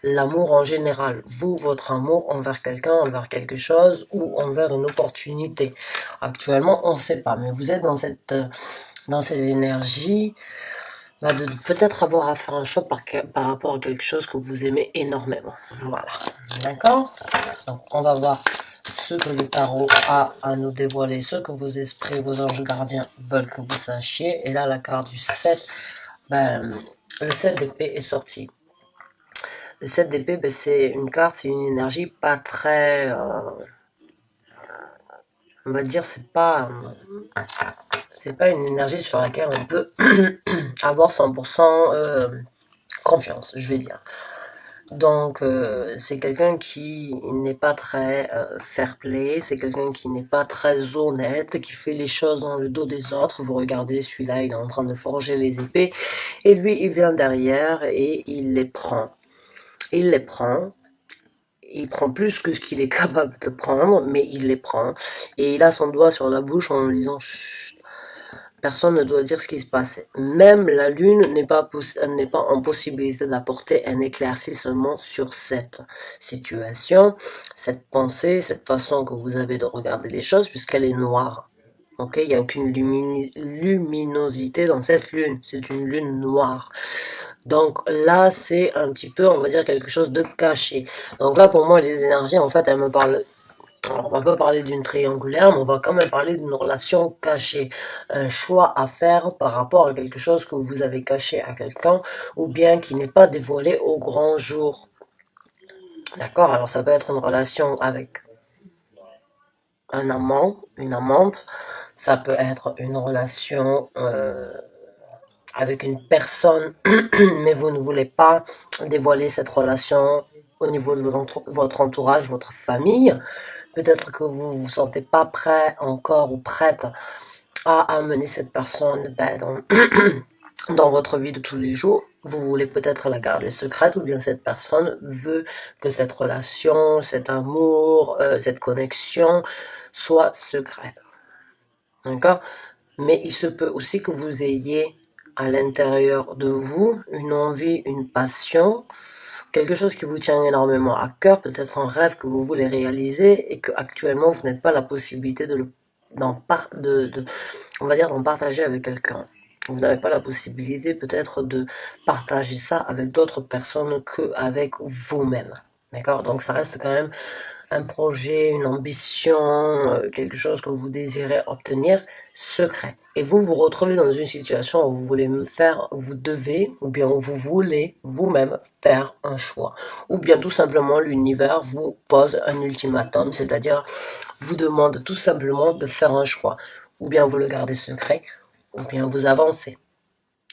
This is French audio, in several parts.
l'amour en général. Vous, votre amour envers quelqu'un, envers quelque chose ou envers une opportunité. Actuellement, on ne sait pas, mais vous êtes dans cette énergie de peut-être avoir à faire un choix par rapport à quelque chose que vous aimez énormément. Voilà. D'accord? Donc, on va voir ce que le tarot a à nous dévoiler, ce que vos esprits, vos anges gardiens veulent que vous sachiez. Et là, la carte du 7, le 7 d'épée est sorti. Le 7 d'épée, c'est une carte, c'est une énergie pas très... on va dire, c'est pas une énergie sur laquelle on peut avoir 100% confiance, je vais dire. Donc, c'est quelqu'un qui n'est pas très fair-play, c'est quelqu'un qui n'est pas très honnête, qui fait les choses dans le dos des autres. Vous regardez, celui-là, il est en train de forger les épées, et lui, il vient derrière et il les prend. Il prend plus que ce qu'il est capable de prendre, mais il les prend. Et il a son doigt sur la bouche en lui disant chut, personne ne doit dire ce qui se passe. Même la lune n'est pas en possibilité d'apporter un éclairci seulement sur cette situation, cette pensée, cette façon que vous avez de regarder les choses, puisqu'elle est noire. Ok, il n'y a aucune luminosité dans cette lune. C'est une lune noire. Donc là, c'est un petit peu, on va dire, quelque chose de caché. Donc là, pour moi, les énergies, en fait, elles me parlent. Alors, on va pas parler d'une triangulaire, mais on va quand même parler d'une relation cachée. Un choix à faire par rapport à quelque chose que vous avez caché à quelqu'un, ou bien qui n'est pas dévoilé au grand jour. D'accord? Alors, ça peut être une relation avec un amant, une amante. Ça peut être une relation avec une personne, mais vous ne voulez pas dévoiler cette relation au niveau de votre entourage, votre famille. Peut-être que vous ne vous sentez pas prêt encore ou prête à amener cette personne dans votre vie de tous les jours. Vous voulez peut-être la garder secrète, ou bien cette personne veut que cette relation, cet amour, cette connexion soit secrète. D'accord? Mais il se peut aussi que vous ayez à l'intérieur de vous une envie, une passion, quelque chose qui vous tient énormément à cœur, peut-être un rêve que vous voulez réaliser et que actuellement vous n'avez pas la possibilité d'en partager avec quelqu'un. Vous n'avez pas la possibilité peut-être de partager ça avec d'autres personnes qu'avec vous-même. D'accord? Donc ça reste quand même un projet, une ambition, quelque chose que vous désirez obtenir secret. Et vous vous retrouvez dans une situation où vous devez, ou bien vous voulez vous-même faire un choix. Ou bien tout simplement l'univers vous pose un ultimatum, c'est-à-dire vous demande tout simplement de faire un choix. Ou bien vous le gardez secret, ou bien vous avancez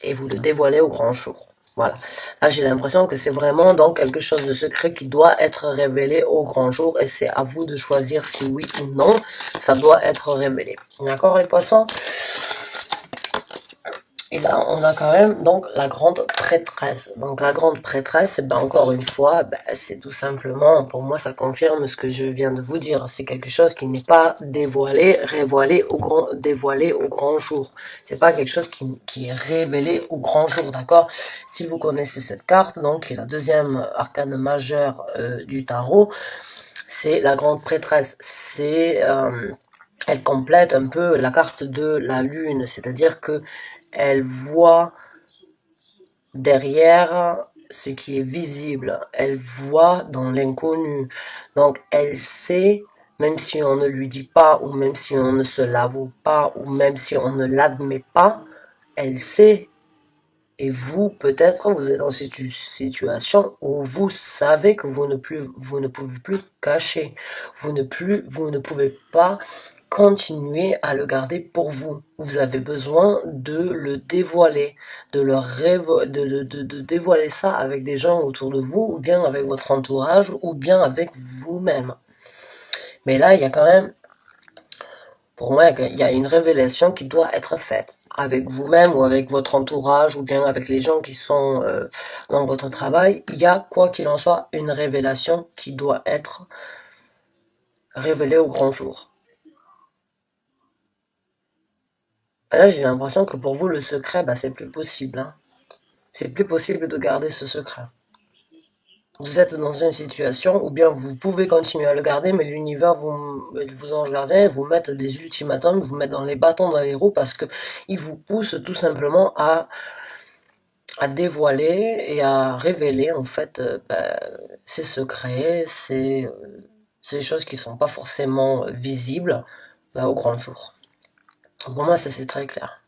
et vous le dévoilez au grand jour. Voilà. Là, j'ai l'impression que c'est vraiment donc quelque chose de secret qui doit être révélé au grand jour et c'est à vous de choisir si oui ou non ça doit être révélé. D'accord, les poissons? Et là, on a quand même donc la grande prêtresse. Donc la grande prêtresse, encore une fois, c'est tout simplement, pour moi, ça confirme ce que je viens de vous dire. C'est quelque chose qui n'est pas dévoilé au grand jour. C'est pas quelque chose qui est révélé au grand jour, d'accord? Si vous connaissez cette carte, donc qui est la deuxième arcane majeure du tarot, c'est la grande prêtresse. Elle complète un peu la carte de la lune, c'est-à-dire que elle voit derrière ce qui est visible, elle voit dans l'inconnu. Donc elle sait, même si on ne lui dit pas, ou même si on ne se l'avoue pas, ou même si on ne l'admet pas, elle sait. Et vous, peut-être, vous êtes dans cette situation où vous savez que vous ne pouvez plus cacher. Vous ne pouvez pas continuer à le garder pour vous. Vous avez besoin de le dévoiler, de dévoiler ça avec des gens autour de vous, ou bien avec votre entourage, ou bien avec vous-même. Mais là, il y a quand même, pour moi, il y a une révélation qui doit être faite avec vous-même ou avec votre entourage ou bien avec les gens qui sont dans votre travail. Il y a, quoi qu'il en soit, une révélation qui doit être révélée au grand jour. Là, j'ai l'impression que pour vous, le secret, c'est plus possible. Hein. C'est plus possible de garder ce secret. vous êtes dans une situation où bien vous pouvez continuer à le garder, mais l'univers, vous ange gardien, vous mettent des ultimatums, vous mettent dans les bâtons dans les roues parce que ils vous poussent tout simplement à dévoiler et à révéler en fait ses secrets, ces choses qui sont pas forcément visibles là, au grand jour. Pour moi, ça c'est très clair.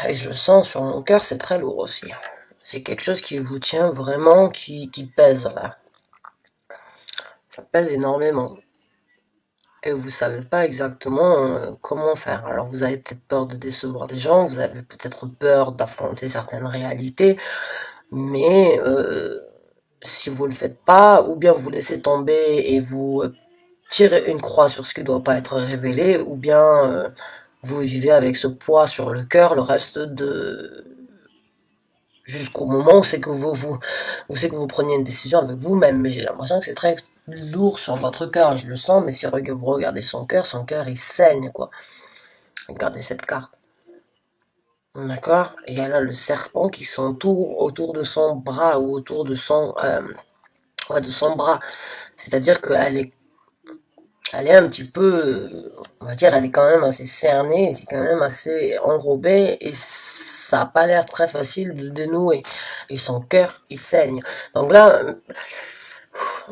Et je le sens sur mon cœur, c'est très lourd aussi. C'est quelque chose qui vous tient vraiment, qui pèse là. Ça pèse énormément. Et vous savez pas exactement comment faire. Alors vous avez peut-être peur de décevoir des gens, vous avez peut-être peur d'affronter certaines réalités, mais si vous le faites pas, ou bien vous laissez tomber et vous tirez une croix sur ce qui doit pas être révélé, ou bien vous vivez avec ce poids sur le cœur le reste de jusqu'au moment où c'est que vous preniez une décision avec vous-même. Mais j'ai l'impression que c'est très lourd sur votre cœur, je le sens, mais si vous regardez son cœur il saigne, quoi. Regardez cette carte. D'accord? Il y a là le serpent qui s'entoure autour de son bras ou autour de son bras. C'est-à-dire elle est un petit peu, on va dire, elle est quand même assez cernée, c'est quand même assez enrobée et ça a pas l'air très facile de dénouer. Et son cœur, il saigne. Donc là,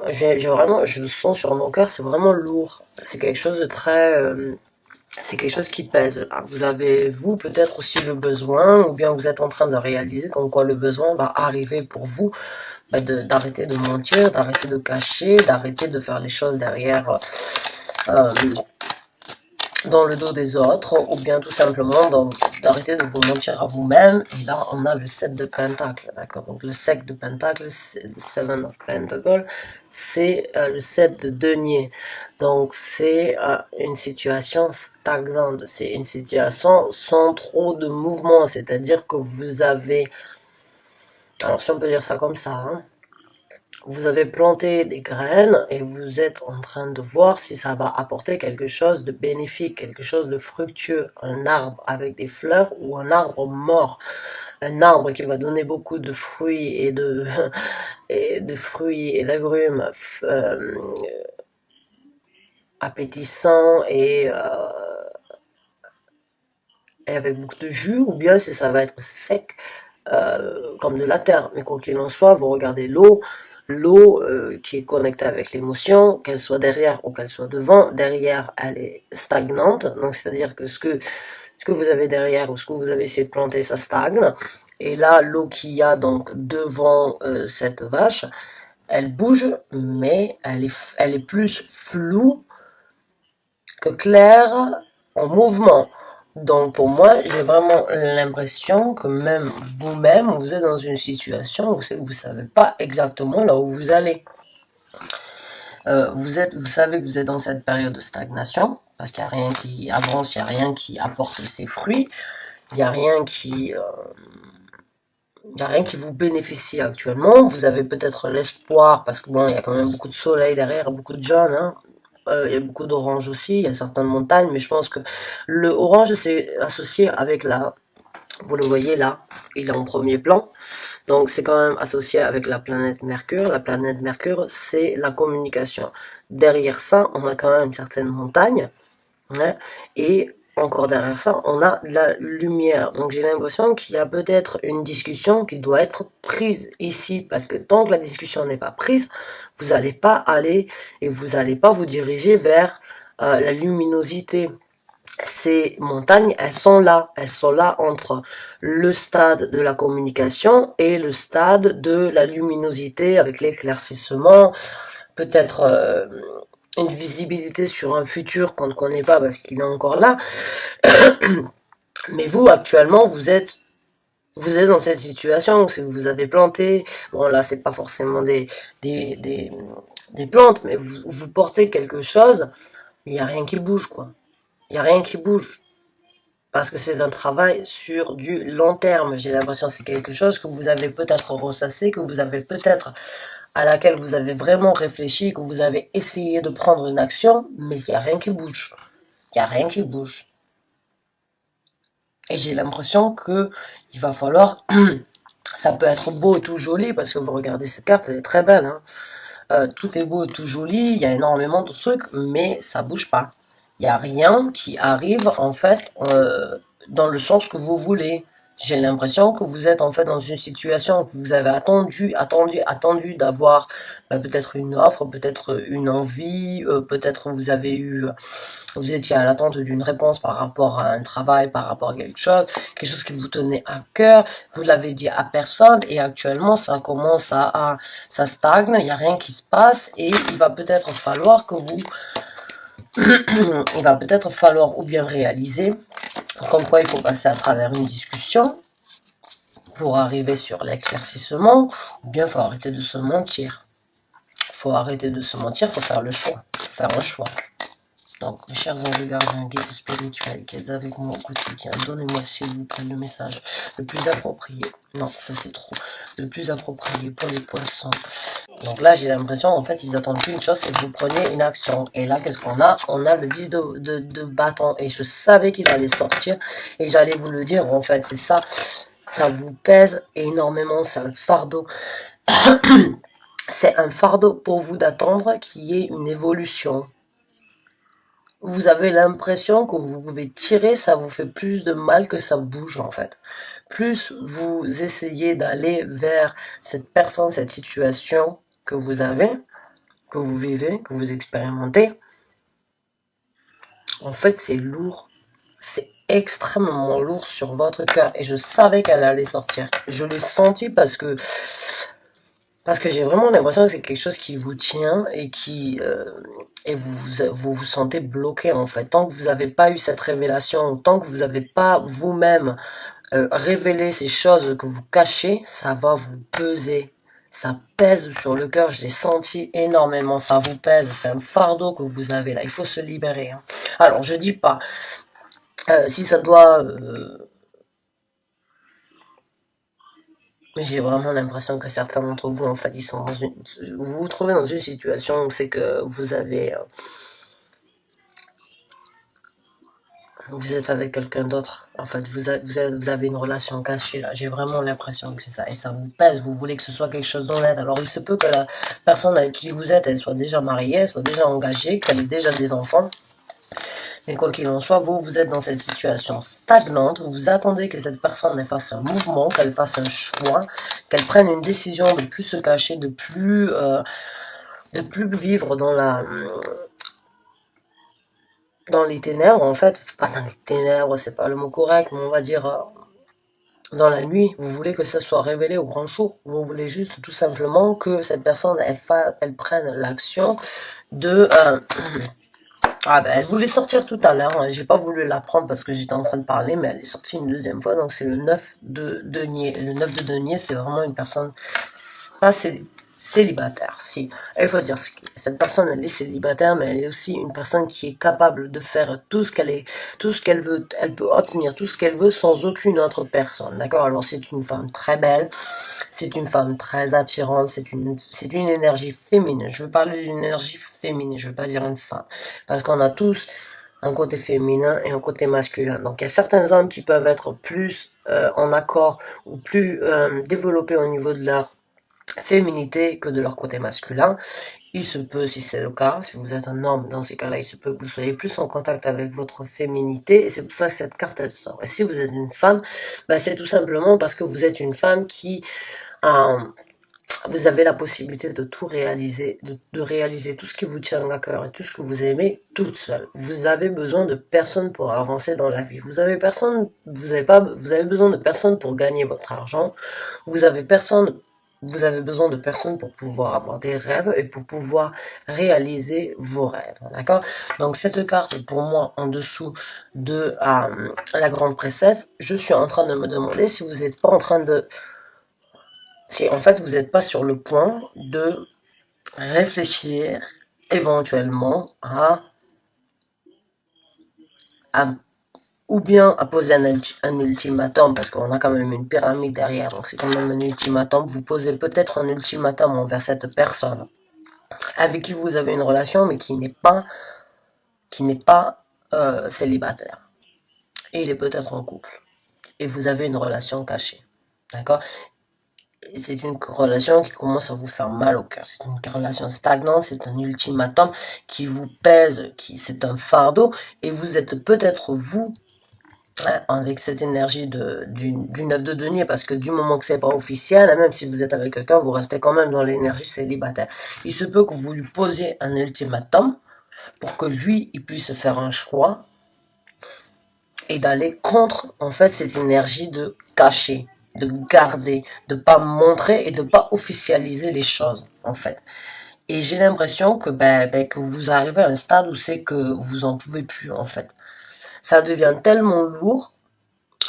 je le sens sur mon cœur, c'est vraiment lourd. C'est quelque chose de très, c'est quelque chose qui pèse. Là. Vous avez, vous, peut-être aussi le besoin, ou bien vous êtes en train de réaliser comme quoi le besoin va arriver pour vous, d'arrêter de mentir, d'arrêter de cacher, d'arrêter de faire les choses derrière, euh, dans le dos des autres, ou bien tout simplement d'arrêter de vous mentir à vous-même. Et là, on a le 7 de Pentacle, d'accord. Donc le 7 de Pentacle, c'est le 7 of Pentacle, c'est le 7 de denier. Donc c'est une situation stagnante, c'est une situation sans trop de mouvement, c'est-à-dire que vous avez, alors si on peut dire ça comme ça, hein, vous avez planté des graines et vous êtes en train de voir si ça va apporter quelque chose de bénéfique, quelque chose de fructueux, un arbre avec des fleurs ou un arbre mort, un arbre qui va donner beaucoup de fruits et de fruits et d'agrumes appétissants et avec beaucoup de jus, ou bien si ça va être sec comme de la terre. Mais quoi qu'il en soit, vous regardez l'eau qui est connectée avec l'émotion, qu'elle soit derrière ou qu'elle soit devant. Derrière, elle est stagnante, donc c'est-à-dire que ce que vous avez derrière ou ce que vous avez essayé de planter, ça stagne. Et là, l'eau qu'il y a donc devant cette vache, elle bouge, mais elle est plus floue que claire en mouvement. Donc pour moi, j'ai vraiment l'impression que même vous-même, vous êtes dans une situation où vous savez pas exactement là où vous allez. Vous savez que vous êtes dans cette période de stagnation, parce qu'il n'y a rien qui avance, il n'y a rien qui apporte ses fruits, il n'y a rien il y a rien qui vous bénéficie actuellement. Vous avez peut-être l'espoir, parce que bon, il y a quand même beaucoup de soleil derrière, beaucoup de jaunes, hein. Il y a beaucoup d'orange aussi, il y a certaines montagnes, mais je pense que le orange c'est associé avec vous le voyez là, il est en premier plan, donc c'est quand même associé avec la planète Mercure. La planète Mercure, c'est la communication. Derrière ça, on a quand même certaines montagnes, hein, et encore derrière ça, on a la lumière. Donc j'ai l'impression qu'il y a peut-être une discussion qui doit être prise ici, parce que tant que la discussion n'est pas prise, vous n'allez pas aller et vous n'allez pas vous diriger vers la luminosité. Ces montagnes, elles sont là entre le stade de la communication et le stade de la luminosité avec l'éclaircissement, peut-être une visibilité sur un futur qu'on ne connaît pas parce qu'il est encore là. Mais vous, actuellement, vous êtes dans cette situation où c'est que vous avez planté, bon là c'est pas forcément des, des, des plantes, mais vous portez quelque chose, mais il n'y a rien qui bouge, quoi. Il n'y a rien qui bouge. Parce que c'est un travail sur du long terme. J'ai l'impression que c'est quelque chose que vous avez peut-être ressassé, que vous avez peut-être à laquelle vous avez vraiment réfléchi, que vous avez essayé de prendre une action, mais il n'y a rien qui bouge. Il n'y a rien qui bouge. Et j'ai l'impression que il va falloir Ça peut être beau et tout joli, parce que vous regardez cette carte, elle est très belle, hein. Tout est beau et tout joli, il y a énormément de trucs, mais ça bouge pas. Il n'y a rien qui arrive, en fait, dans le sens que vous voulez. J'ai l'impression que vous êtes en fait dans une situation que vous avez attendu d'avoir peut-être une offre, peut-être une envie, peut-être vous étiez à l'attente d'une réponse par rapport à un travail, par rapport à quelque chose qui vous tenait à cœur, vous l'avez dit à personne et actuellement ça commence ça stagne, il n'y a rien qui se passe et il va peut-être falloir que vous, il va peut-être falloir ou bien réaliser comme quoi il faut passer à travers une discussion pour arriver sur l'éclaircissement ou bien il faut arrêter de se mentir. Il faut arrêter de se mentir, il faut faire le choix, faire un choix. Donc, mes chers anges gardiens, guides spirituels qui êtes avec moi au quotidien, donnez-moi s'il vous plaît le message le plus approprié. Non, ça c'est trop. Le plus approprié pour les poissons. Donc là, j'ai l'impression, en fait, ils attendent qu'une chose, c'est que vous preniez une action. Et là, qu'est-ce qu'on a? On a le 10 de bâton. Et je savais qu'il allait sortir. Et j'allais vous le dire, en fait, c'est ça. Ça vous pèse énormément, c'est un fardeau. C'est un fardeau pour vous d'attendre qu'il y ait une évolution. Vous avez l'impression que vous pouvez tirer, ça vous fait plus de mal que ça bouge en fait. Plus vous essayez d'aller vers cette personne, cette situation que vous avez, que vous vivez, que vous expérimentez, en fait c'est lourd. C'est extrêmement lourd sur votre cœur. Et je savais qu'elle allait sortir. Je l'ai senti parce que j'ai vraiment l'impression que c'est quelque chose qui vous tient et et vous sentez bloqué en fait. Tant que vous n'avez pas eu cette révélation, tant que vous n'avez pas vous-même révélé ces choses que vous cachez, ça va vous peser. Ça pèse sur le cœur, je l'ai senti énormément, ça vous pèse, c'est un fardeau que vous avez là, il faut se libérer. Hein. Alors je dis pas, si ça doit... mais j'ai vraiment l'impression que certains d'entre vous, en fait, ils sont vous vous trouvez dans une situation où c'est que vous êtes avec quelqu'un d'autre. En fait, vous avez une relation cachée, là. J'ai vraiment l'impression que c'est ça. Et ça vous pèse, vous voulez que ce soit quelque chose d'honnête. Alors, il se peut que la personne avec qui vous êtes, elle soit déjà mariée, elle soit déjà engagée, qu'elle ait déjà des enfants. Mais quoi qu'il en soit, vous êtes dans cette situation stagnante, vous attendez que cette personne fasse un mouvement, qu'elle fasse un choix, qu'elle prenne une décision de plus se cacher, de plus vivre dans les ténèbres, en fait, pas dans les ténèbres, c'est pas le mot correct, mais on va dire dans la nuit, vous voulez que ça soit révélé au grand jour, vous voulez juste tout simplement que cette personne, elle prenne l'action de... Ah ben, elle voulait sortir tout à l'heure, hein. J'ai pas voulu la prendre parce que j'étais en train de parler, mais elle est sortie une deuxième fois, donc c'est le 9 de denier. Le 9 de denier, c'est vraiment une personne pas célibataire, si. Et il faut dire, cette personne, elle est célibataire, mais elle est aussi une personne qui est capable de faire tout ce qu'elle veut, elle peut obtenir tout ce qu'elle veut sans aucune autre personne, d'accord? Alors c'est une femme très belle, c'est une femme très attirante, c'est une énergie féminine. Je veux parler d'une énergie féminine, je veux pas dire une femme. Parce qu'on a tous un côté féminin et un côté masculin. Donc il y a certains hommes qui peuvent être plus en accord ou plus développés au niveau de leur féminité que de leur côté masculin. Il se peut, si c'est le cas, si vous êtes un homme, dans ces cas-là, il se peut que vous soyez plus en contact avec votre féminité, et c'est pour ça que cette carte, elle sort. Et si vous êtes une femme, ben, c'est tout simplement parce que vous êtes une femme qui vous avez la possibilité de tout réaliser, de réaliser tout ce qui vous tient à cœur et tout ce que vous aimez toute seule. Vous avez besoin de personne pour avancer dans la vie. Vous avez besoin de personne pour gagner votre argent. Vous avez besoin de personne pour pouvoir avoir des rêves et pour pouvoir réaliser vos rêves. D'accord? Donc, cette carte, pour moi, en dessous de la grande princesse, je suis en train de me demander si vous n'êtes pas en train de si en fait vous n'êtes pas sur le point de réfléchir éventuellement à ou bien à poser un ultimatum, parce qu'on a quand même une pyramide derrière, donc c'est quand même un ultimatum. Vous posez peut-être un ultimatum envers cette personne avec qui vous avez une relation, mais qui n'est pas célibataire. Et il est peut-être en couple. Et vous avez une relation cachée. D'accord? c'est une relation qui commence à vous faire mal au cœur. C'est une relation stagnante, c'est un ultimatum qui vous pèse, c'est un fardeau, et vous êtes peut-être vous, hein, avec cette énergie du 9 de denier, parce que du moment que c'est pas officiel, hein, même si vous êtes avec quelqu'un, vous restez quand même dans l'énergie célibataire. Il se peut que vous lui posiez un ultimatum pour que lui, il puisse faire un choix et d'aller contre, en fait, cette énergie de cacher, de garder, de pas montrer et de pas officialiser les choses, en fait. Et j'ai l'impression que, que vous arrivez à un stade où c'est que vous en pouvez plus, en fait. Ça devient tellement lourd.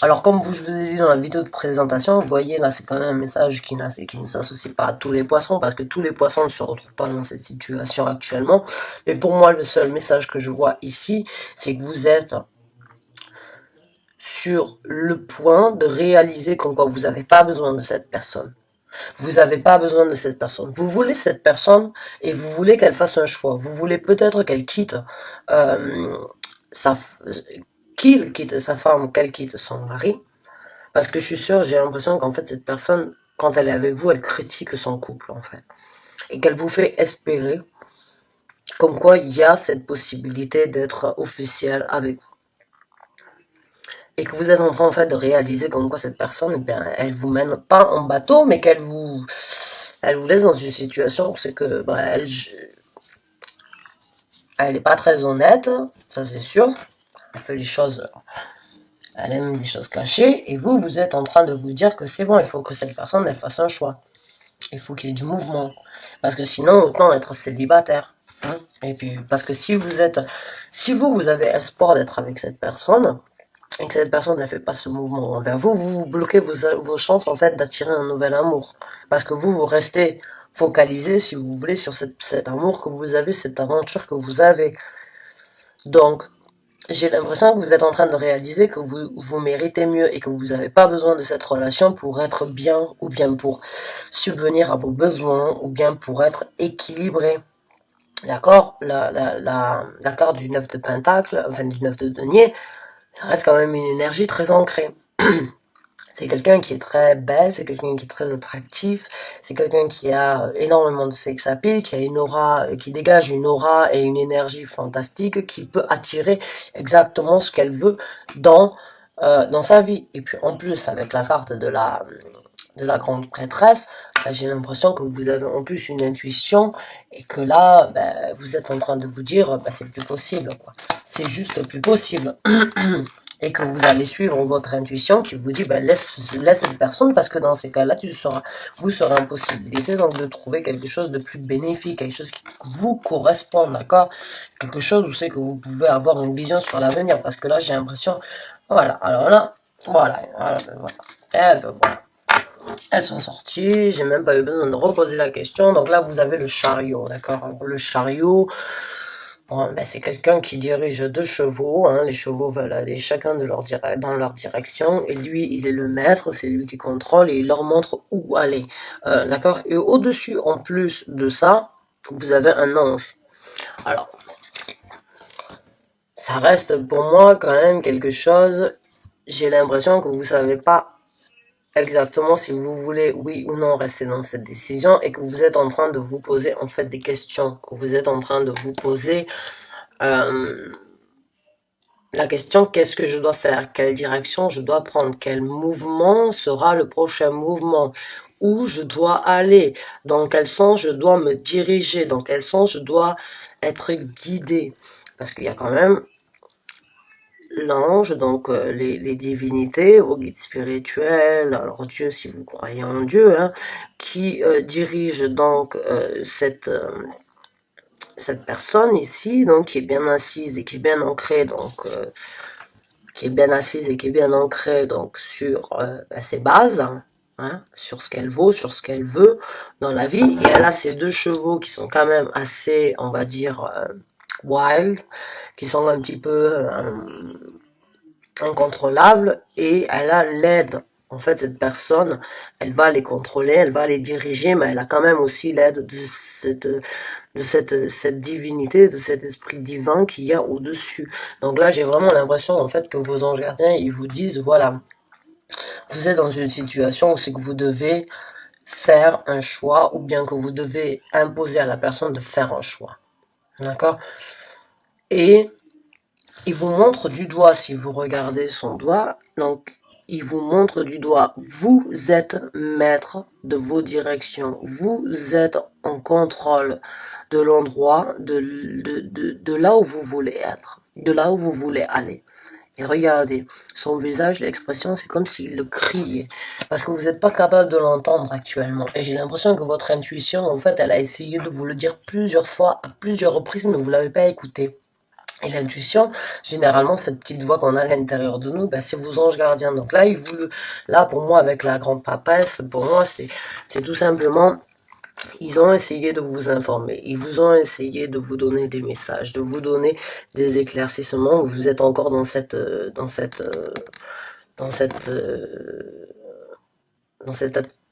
Alors, comme je vous ai dit dans la vidéo de présentation, vous voyez, là, c'est quand même un message qui ne s'associe pas à tous les poissons, parce que tous les poissons ne se retrouvent pas dans cette situation actuellement. Mais pour moi, le seul message que je vois ici, c'est que vous êtes sur le point de réaliser comme quoi vous n'avez pas besoin de cette personne. Vous n'avez pas besoin de cette personne. Vous voulez cette personne et vous voulez qu'elle fasse un choix. Vous voulez peut-être qu'elle quitte sa qu'il quitte sa femme, qu'elle quitte son mari. Parce que je suis sûre, j'ai l'impression qu'en fait cette personne, quand elle est avec vous, elle critique son couple en fait. Et qu'elle vous fait espérer comme quoi il y a cette possibilité d'être officiel avec vous. Et que vous êtes en train en fait de réaliser comme quoi cette personne, eh bien, elle vous mène pas en bateau, mais elle vous laisse dans une situation où c'est que elle est pas très honnête, ça c'est sûr. Elle fait les choses, elle aime des choses cachées, et vous êtes en train de vous dire que c'est bon, il faut que cette personne elle fasse un choix. Il faut qu'il y ait du mouvement, parce que sinon autant être célibataire. Hein. Et puis parce que si vous avez espoir d'être avec cette personne, et que cette personne ne fait pas ce mouvement envers vous, vous bloquez vos chances en fait d'attirer un nouvel amour. Parce que vous restez focalisé, si vous voulez, sur cet amour que vous avez, cette aventure que vous avez. Donc, j'ai l'impression que vous êtes en train de réaliser que vous méritez mieux et que vous n'avez pas besoin de cette relation pour être bien ou bien pour subvenir à vos besoins ou bien pour être équilibré. D'accord, la carte du 9 de Pentacle, enfin du 9 de denier, ça reste quand même une énergie très ancrée. C'est quelqu'un qui est très belle, c'est quelqu'un qui est très attractif, c'est quelqu'un qui a énormément de sex appeal, qui a une aura, qui dégage une aura et une énergie fantastique, qui peut attirer exactement ce qu'elle veut dans sa vie. Et puis en plus, avec la carte de la grande prêtresse, j'ai l'impression que vous avez en plus une intuition et que là, vous êtes en train de vous dire, c'est plus possible, quoi. C'est juste plus possible. Et que vous allez suivre votre intuition qui vous dit, laisse cette personne parce que dans ces cas-là, vous serez en possibilité donc de trouver quelque chose de plus bénéfique, quelque chose qui vous correspond, d'accord? Quelque chose où c'est que vous pouvez avoir une vision sur l'avenir parce que là, j'ai l'impression, voilà, alors là, voilà. Eh ben, voilà. Elles sont sorties, j'ai même pas eu besoin de reposer la question. Donc là, vous avez le chariot, d'accord? Le chariot, bon, c'est quelqu'un qui dirige 2 chevaux. Hein. Les chevaux veulent aller chacun dans leur direction. Et lui, il est le maître, c'est lui qui contrôle et il leur montre où aller. D'accord? Et au-dessus, en plus de ça, vous avez un ange. Alors, ça reste pour moi quand même quelque chose. J'ai l'impression que vous savez pas exactement si vous voulez, oui ou non, rester dans cette décision et que vous êtes en train de vous poser en fait des questions, que vous êtes en train de vous poser la question, qu'est-ce que je dois faire, quelle direction je dois prendre, quel mouvement sera le prochain mouvement, où je dois aller, dans quel sens je dois me diriger, dans quel sens je dois être guidé, parce qu'il y a quand même l'ange, donc les divinités, vos guides spirituels, alors Dieu si vous croyez en Dieu, hein, qui dirige donc cette personne ici, donc qui est bien assise et qui est bien ancrée, donc qui est bien assise et qui est bien ancrée donc sur ses bases, hein, sur ce qu'elle vaut, sur ce qu'elle veut dans la vie. Et elle a ces 2 chevaux qui sont quand même assez, on va dire, wild, qui sont un petit peu incontrôlables, et elle a l'aide. En fait, cette personne, elle va les contrôler, elle va les diriger, mais elle a quand même aussi l'aide de cette divinité, de cet esprit divin qu'il y a au-dessus. Donc là, j'ai vraiment l'impression, en fait, que vos anges gardiens, ils vous disent, voilà, vous êtes dans une situation où c'est que vous devez faire un choix ou bien que vous devez imposer à la personne de faire un choix. D'accord? Et il vous montre du doigt, si vous regardez son doigt, donc il vous montre du doigt. Vous êtes maître de vos directions. Vous êtes en contrôle de l'endroit, de là où vous voulez être, de là où vous voulez aller. Et regardez, son visage, l'expression, c'est comme s'il le criait. Parce que vous n'êtes pas capable de l'entendre actuellement. Et j'ai l'impression que votre intuition, en fait, elle a essayé de vous le dire plusieurs fois, à plusieurs reprises, mais vous ne l'avez pas écouté. Et l'intuition, généralement, cette petite voix qu'on a à l'intérieur de nous, ben, c'est vos anges gardiens. Donc là, là, pour moi, avec la grande papesse, pour moi, c'est tout simplement, ils ont essayé de vous informer. Ils vous ont essayé de vous donner des messages, de vous donner des éclaircissements. Vous êtes encore dans cette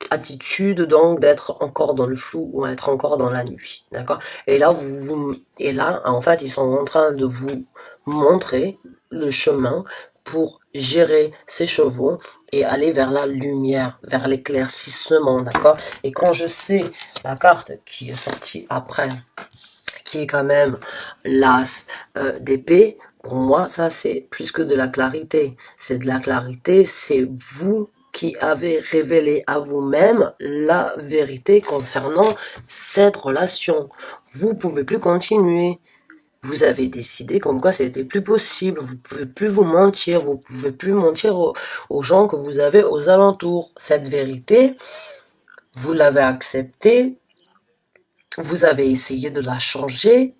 attitude donc d'être encore dans le flou ou être encore dans la nuit, d'accord? Et là, en fait, ils sont en train de vous montrer le chemin pour gérer ces chevaux et aller vers la lumière, vers l'éclaircissement, d'accord? Et quand je sais la carte qui est sortie après, qui est quand même l'as d'épée, pour moi, ça c'est plus que de la clarité. C'est de la clarité, c'est vous qui avez révélé à vous-même la vérité concernant cette relation. Vous pouvez plus continuer. Vous avez décidé comme quoi c'était plus possible. Vous pouvez plus vous mentir. Vous pouvez plus mentir aux gens que vous avez aux alentours. Cette vérité, vous l'avez acceptée. Vous avez essayé de la changer.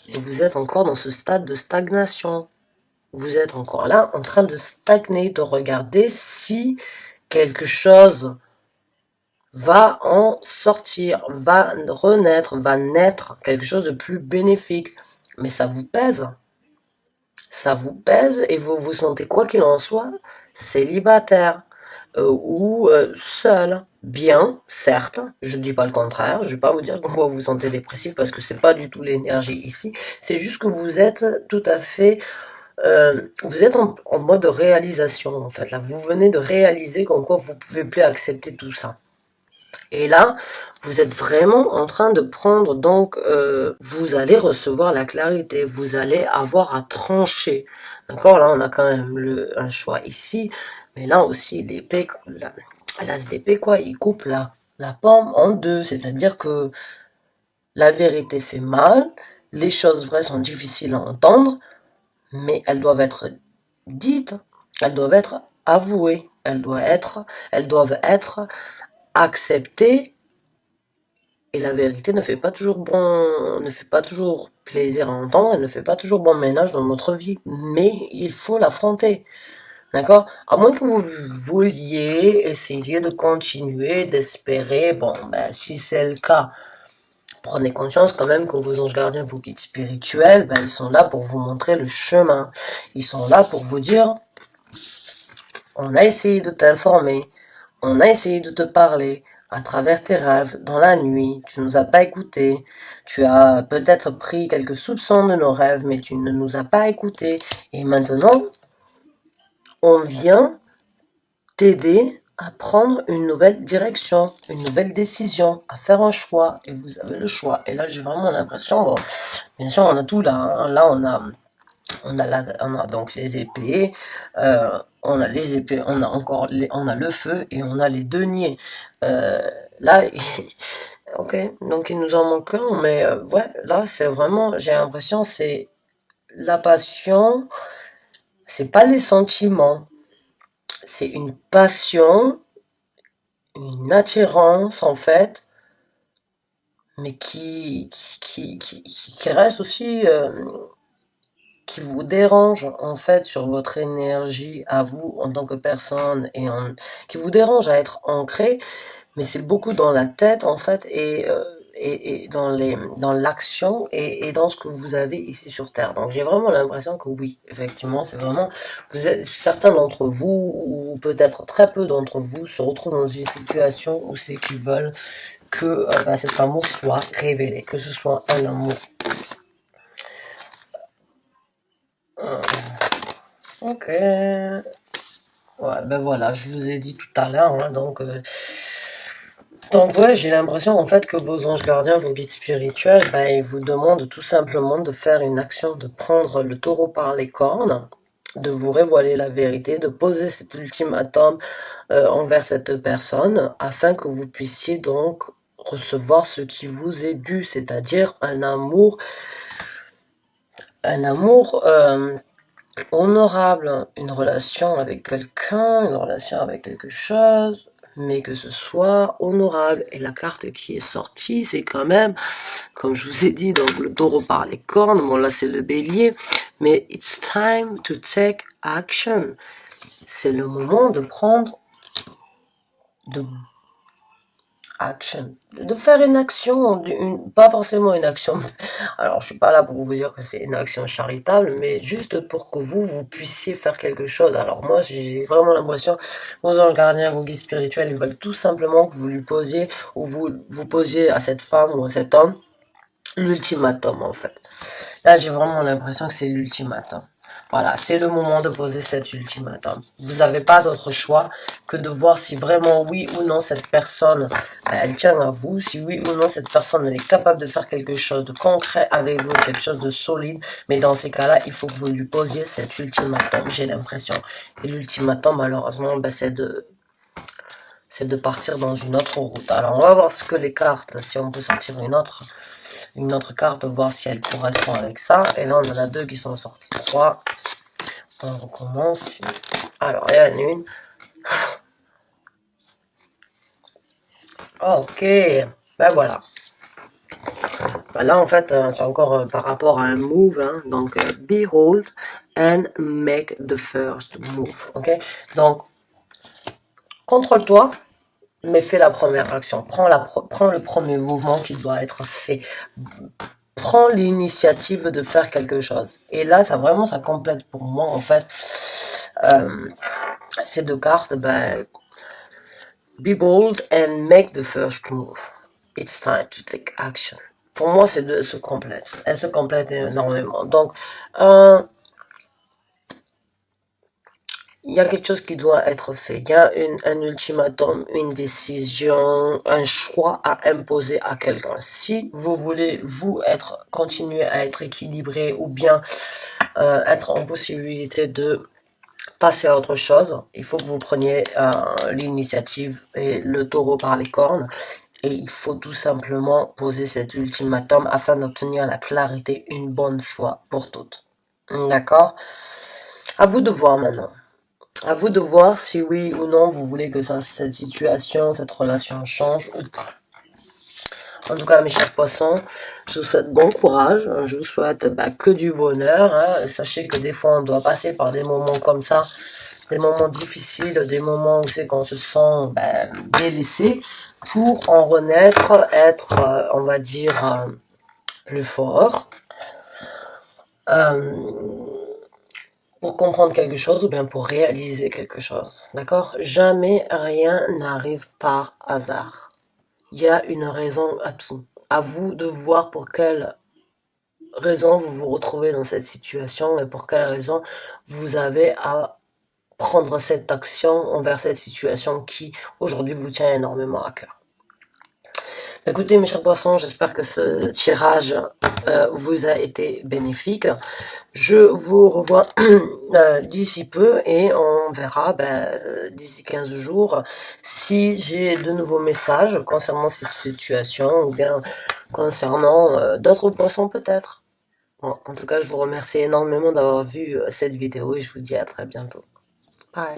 Et vous êtes encore dans ce stade de stagnation. Vous êtes encore là en train de stagner, de regarder si quelque chose va en sortir, va renaître, va naître, quelque chose de plus bénéfique. Mais ça vous pèse. Ça vous pèse et vous vous sentez, quoi qu'il en soit, célibataire ou seul. Bien, certes, je ne dis pas le contraire, je ne vais pas vous dire que vous vous sentez dépressif parce que c'est pas du tout l'énergie ici, c'est juste que vous êtes tout à fait, vous êtes en mode de réalisation en fait, là, vous venez de réaliser qu'en quoi vous pouvez plus accepter tout ça. Et là, vous êtes vraiment en train de prendre, donc, vous allez recevoir la clarité, vous allez avoir à trancher. D'accord? Là, on a quand même un choix ici, mais là aussi, l'épée, l'as d'épée, quoi, il coupe la pomme en deux, c'est-à-dire que la vérité fait mal, les choses vraies sont difficiles à entendre, mais elles doivent être dites, elles doivent être avouées, elles doivent être acceptées. Et la vérité ne fait pas toujours plaisir à entendre, elle ne fait pas toujours bon ménage dans notre vie. Mais il faut l'affronter. D'accord? À moins que vous vouliez essayer de continuer, d'espérer, bon, ben, si c'est le cas, prenez conscience quand même que vos anges gardiens, vos guides spirituels, ben, ils sont là pour vous montrer le chemin. Ils sont là pour vous dire, on a essayé de t'informer, on a essayé de te parler à travers tes rêves, dans la nuit, tu nous as pas écoutés, tu as peut-être pris quelques soupçons de nos rêves, mais tu ne nous as pas écoutés. Et maintenant, on vient t'aider à prendre une nouvelle direction, une nouvelle décision, à faire un choix, et vous avez le choix. Et là, j'ai vraiment l'impression, bon, bien sûr, on a tout là, hein. Là, on a donc les épées, on a les épées, on a encore on a le feu et on a les deniers. Là, ok, donc il nous en manque un, mais ouais, là c'est vraiment, j'ai l'impression c'est la passion, c'est pas les sentiments, c'est une passion, une attirance en fait, mais qui reste aussi qui vous dérange en fait sur votre énergie à vous en tant que personne qui vous dérange à être ancré, mais c'est beaucoup dans la tête en fait et dans l'action et dans ce que vous avez ici sur Terre. Donc j'ai vraiment l'impression que oui, effectivement, c'est vraiment certains d'entre vous ou peut-être très peu d'entre vous se retrouvent dans une situation où c'est qu'ils veulent que cet amour soit révélé, que ce soit un amour. Ok. Ouais, ben voilà, je vous ai dit tout à l'heure, hein, donc Donc ouais, j'ai l'impression en fait que vos anges gardiens, vos guides spirituels, ben, ils vous demandent tout simplement de faire une action, de prendre le taureau par les cornes, de vous révéler la vérité, de poser cet ultimatum envers cette personne, afin que vous puissiez donc recevoir ce qui vous est dû, c'est-à-dire un amour honorable, une relation avec quelqu'un, une relation avec quelque chose, mais que ce soit honorable. Et la carte qui est sortie, c'est quand même, comme je vous ai dit, donc le taureau par les cornes, bon là c'est le bélier, mais it's time to take action. C'est le moment de prendre de action, de faire une action, pas forcément une action. Alors, je suis pas là pour vous dire que c'est une action charitable, mais juste pour que vous puissiez faire quelque chose. Alors moi, j'ai vraiment l'impression, vos anges gardiens, vos guides spirituels, ils veulent tout simplement que vous lui posiez, ou vous posiez à cette femme ou à cet homme, l'ultimatum, en fait. Là, j'ai vraiment l'impression que c'est l'ultimatum. Voilà, c'est le moment de poser cet ultimatum. Vous n'avez pas d'autre choix que de voir si vraiment oui ou non cette personne, elle tient à vous, si oui ou non cette personne elle est capable de faire quelque chose de concret avec vous, quelque chose de solide. Mais dans ces cas-là, il faut que vous lui posiez cet ultimatum, j'ai l'impression. Et l'ultimatum, malheureusement, ben, c'est de partir dans une autre route. Alors, on va voir ce que les cartes, si on peut sortir une autre carte, voir si elle correspond avec ça. Et là, on en a deux qui sont sortis. 3. On recommence. Alors, il y en a une. Ok. Ben voilà. Ben là, en fait, c'est encore par rapport à un move. Hein. Donc, behold and make the first move. Ok. Donc, contrôle-toi, mais fais la première action. Prends le premier mouvement qui doit être fait. Prends l'initiative de faire quelque chose. Et là, ça complète pour moi, en fait, ces deux cartes, ben, be bold and make the first move. It's time to take action. Pour moi, ces deux se complètent. Elles se complètent énormément. Donc, il y a quelque chose qui doit être fait. Il y a un ultimatum, une décision, un choix à imposer à quelqu'un. Si vous voulez, continuer à être équilibré ou bien être en possibilité de passer à autre chose, il faut que vous preniez l'initiative et le taureau par les cornes. Et il faut tout simplement poser cet ultimatum afin d'obtenir la clarité une bonne fois pour toutes. D'accord? À vous de voir maintenant. À vous de voir si oui ou non vous voulez que cette situation, cette relation change ou pas. En tout cas, mes chers poissons, je vous souhaite bon courage. Je vous souhaite que du bonheur. Hein. Sachez que des fois, on doit passer par des moments comme ça, des moments difficiles, des moments où c'est qu'on se sent délaissé, pour en renaître, être, on va dire, plus fort. Pour comprendre quelque chose ou bien pour réaliser quelque chose. D'accord? Jamais rien n'arrive par hasard. Il y a une raison à tout. À vous de voir pour quelle raison vous vous retrouvez dans cette situation et pour quelle raison vous avez à prendre cette action envers cette situation qui aujourd'hui vous tient énormément à cœur. Écoutez mes chers poissons, j'espère que ce tirage vous a été bénéfique. Je vous revois d'ici peu et on verra d'ici 15 jours si j'ai de nouveaux messages concernant cette situation ou bien concernant d'autres poissons peut-être. Bon, en tout cas, je vous remercie énormément d'avoir vu cette vidéo et je vous dis à très bientôt. Bye.